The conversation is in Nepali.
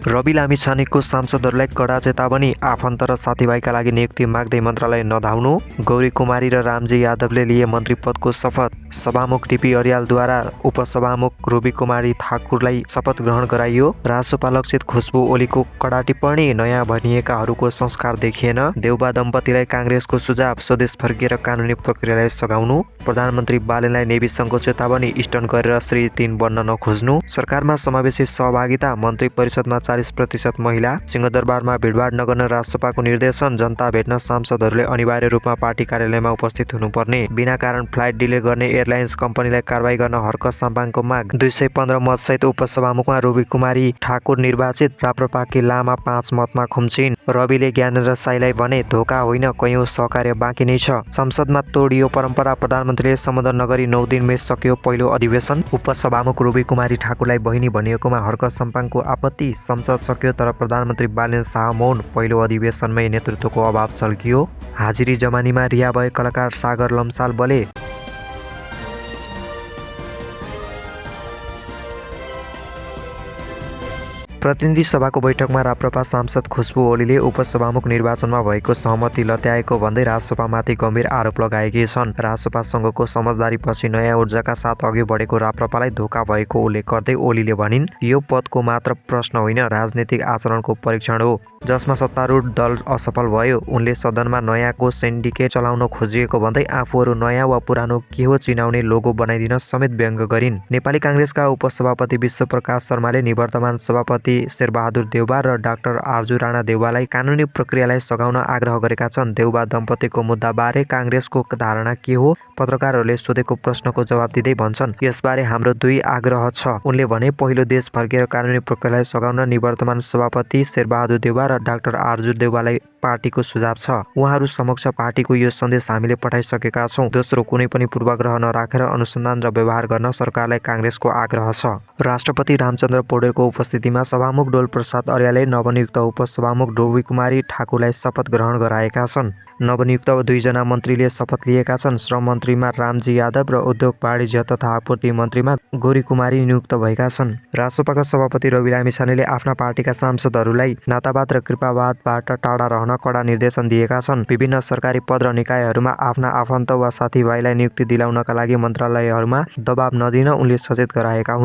रवि लामिछानेको सांसदहरूलाई कडा चेतावनी, आफन्त र साथीभाइका लागि नियुक्ति माग्दै मन्त्रालय नधाउनु। गौरी कुमारी र रामजी यादवले लिए मन्त्री पदको शपथ। सभामुख टिपी अर्यालद्वारा उपसभामुख रवि कुमारी ठाकुरलाई शपथ ग्रहण गराइयो। रासोपा लक्षित खुशबु ओलीको कडा टिप्पणी, नयाँ भनिएकाहरूको संस्कार देखिएन। देउबा दम्पतिलाई काङ्ग्रेसको सुझाव, स्वदेश फर्किएर कानुनी प्रक्रियालाई सघाउनु। प्रधानमन्त्री बालेनलाई नेभी सङ्घको चेतावनी, स्टन गरेर श्री 3 बन्न नखोज्नु। सरकारमा समावेशी सहभागिता, मन्त्री परिषदमा 40% महिला। सिंहदरबारमा भिडभाड नगर्न रासोपाको निर्देशन, जनता भेट्न सांसदहरूले अनिवार्य रूपमा पार्टी कार्यालयमा उपस्थित हुनुपर्ने। बिना कारण फ्लाइट डिले गर्ने एयरलाइन्स कम्पनीलाई कारबाही गर्न हर्क साम्पाङको माग। 215 मतसहित उपसभामुखमा रवि कुमारी ठाकुर निर्वाचित। राप्रपाकी लामा 5 मतमा खुम्चिन। रविले ज्ञानेन्द्र साईलाई भने, धोका होइन, कैयौँ सहकार्य बाँकी नै छ। संसदमा तोडियो परम्परा, प्रधानमन्त्रीले सम्बोधन नगरी 9 दिनमै सकियो पहिलो अधिवेशन। उपसभामुख रवि कुमारी ठाकुरलाई बहिनी भनिएकोमा हर्क साम्पाङको आपत्ति। संसद सक्यो तर प्रधानमन्त्री बालेन शाह मौन, पहिलो अधिवेशनमै नेतृत्वको अभाव झल्कियो। हाजिरी जमानीमा रिहा भए कलाकार सागर लम्साल बले। प्रतिनिधि सभाको बैठकमा राप्रपा सांसद खुशबु ओलीले उपसभामुख निर्वाचनमा भएको सहमति लत्याएको भन्दै रासोपामाथि गम्भीर आरोप लगाएकी छन्। रासोपासँगको समझदारीपछि नयाँ ऊर्जाका साथ अघि बढेको राप्रपालाई धोका भएको उल्लेख गर्दै ओलीले भनिन्, यो पदको मात्र प्रश्न होइन, राजनीतिक आचरणको परीक्षण हो, जसमा सत्तारूढ दल असफल भयो। उनले सदनमा नयाँको सिन्डिकेट चलाउन खोजिएको भन्दै आफूहरू नयाँ वा पुरानो के हो चिनाउने लोगो बनाइदिन समेत व्यङ्ग गरिन्। नेपाली काङ्ग्रेसका उपसभापति विश्वप्रकाश शर्माले निवर्तमान सभापति शेरबहादुर देउबा र डाक्टर आर्जु राणा देउवालाई कानुनी प्रक्रियालाई सघाउन आग्रह गरेका छन्। देउबा दम्पतिको मुद्दाबारे काङ्ग्रेसको धारणा के हो? पत्रकारहरूले सोधेको प्रश्नको जवाब दिँदै भन्छन्, यसबारे हाम्रो 2 आग्रह छ। उनले भने, पहिलो, देश फर्केर कानुनी प्रक्रियालाई सघाउन निवर्तमान सभापति शेरबहादुर देउबा र डाक्टर आर्जु देउवालाई पार्टीको सुझाव छ। उहाँहरू समक्ष पार्टीको यो सन्देश हामीले पठाइसकेका छौँ। दोस्रो, कुनै पनि पूर्वाग्रह नराखेर अनुसन्धान र व्यवहार गर्न सरकारलाई काङ्ग्रेसको आग्रह छ। राष्ट्रपति रामचन्द्र पौडेलको उपस्थितिमा सभामुख डोल प्रसाद अर्यालले नवनियुक्त उपसभामुख रवि कुमारी ठाकुरलाई शपथ ग्रहण गराएका छन्। नवनियुक्त 2 जना मन्त्रीले शपथ लिएका छन्। श्रम मन्त्रीमा रामजी यादव र उद्योग वाणिज्य तथा आपूर्ति मन्त्रीमा गौरी कुमारी नियुक्त भएका छन्। रासोपाका सभापति रवि लामिछानेले आफ्ना पार्टीका सांसदहरूलाई नातावाद र कृपावादबाट टाढा रहन कडा निर्देशन दिएका छन्। विभिन्न सरकारी पद र निकायहरूमा आफ्ना आफन्त वा साथीभाइलाई नियुक्ति दिलाउनका लागि मन्त्रालयहरूमा दबाब नदिन उनले सचेत गराएका हुन्।